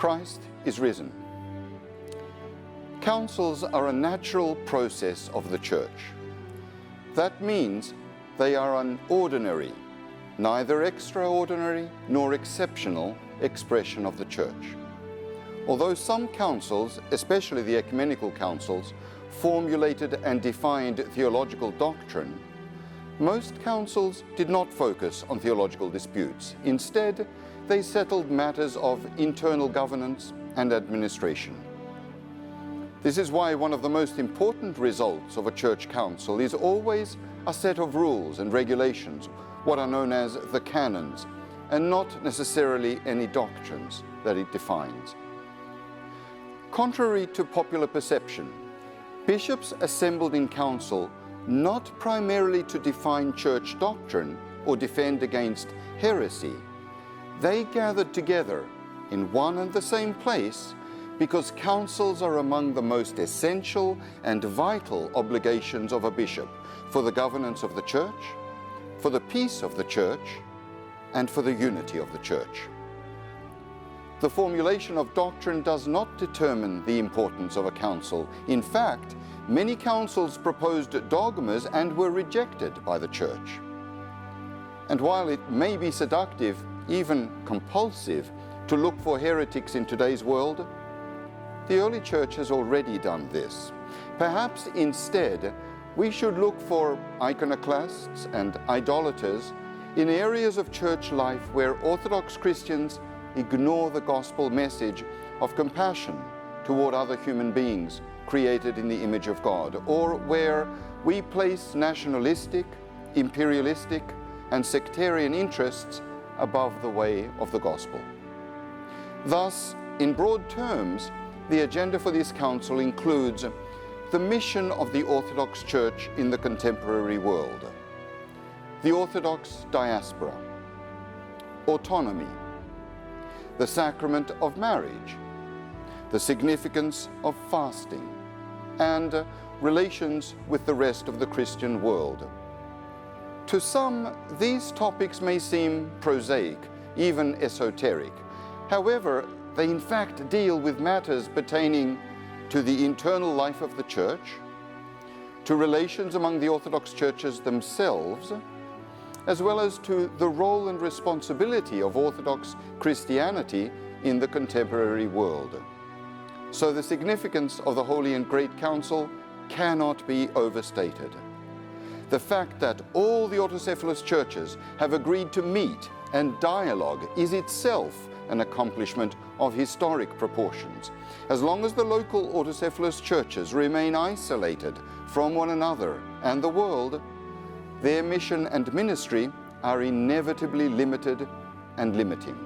Christ is risen. Councils are a natural process of the Church. That means they are an ordinary, neither extraordinary nor exceptional expression of the Church. Although some councils, especially the ecumenical councils, formulated and defined theological doctrine, most councils did not focus on theological disputes. Instead, they settled matters of internal governance and administration. This is why one of the most important results of a church council is always a set of rules and regulations, what are known as the canons, and not necessarily any doctrines that it defines. Contrary to popular perception, bishops assembled in council not primarily to define church doctrine or defend against heresy. They gathered together in one and the same place because councils are among the most essential and vital obligations of a bishop for the governance of the Church, for the peace of the Church, and for the unity of the Church. The formulation of doctrine does not determine the importance of a council. In fact, many councils proposed dogmas and were rejected by the Church. And while it may be seductive, even compulsive, to look for heretics in today's world, the early Church has already done this. Perhaps instead, we should look for iconoclasts and idolaters in areas of church life where Orthodox Christians ignore the gospel message of compassion toward other human beings created in the image of God, or where we place nationalistic, imperialistic, and sectarian interests above the way of the gospel. Thus, in broad terms, the agenda for this council includes the mission of the Orthodox Church in the contemporary world, the Orthodox diaspora, autonomy, the sacrament of marriage, the significance of fasting, and relations with the rest of the Christian world. To some, these topics may seem prosaic, even esoteric. However, they in fact deal with matters pertaining to the internal life of the Church, to relations among the Orthodox churches themselves, as well as to the role and responsibility of Orthodox Christianity in the contemporary world. So the significance of the Holy and Great Council cannot be overstated. The fact that all the autocephalous churches have agreed to meet and dialogue is itself an accomplishment of historic proportions. As long as the local autocephalous churches remain isolated from one another and the world, their mission and ministry are inevitably limited and limiting.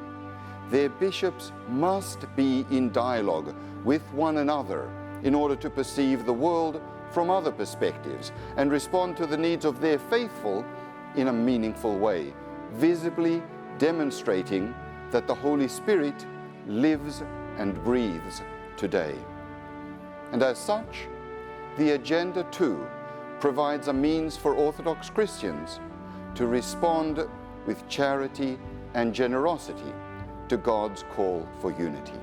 Their bishops must be in dialogue with one another in order to perceive the world from other perspectives and respond to the needs of their faithful in a meaningful way, visibly demonstrating that the Holy Spirit lives and breathes today. And as such, the agenda too provides a means for Orthodox Christians to respond with charity and generosity to God's call for unity.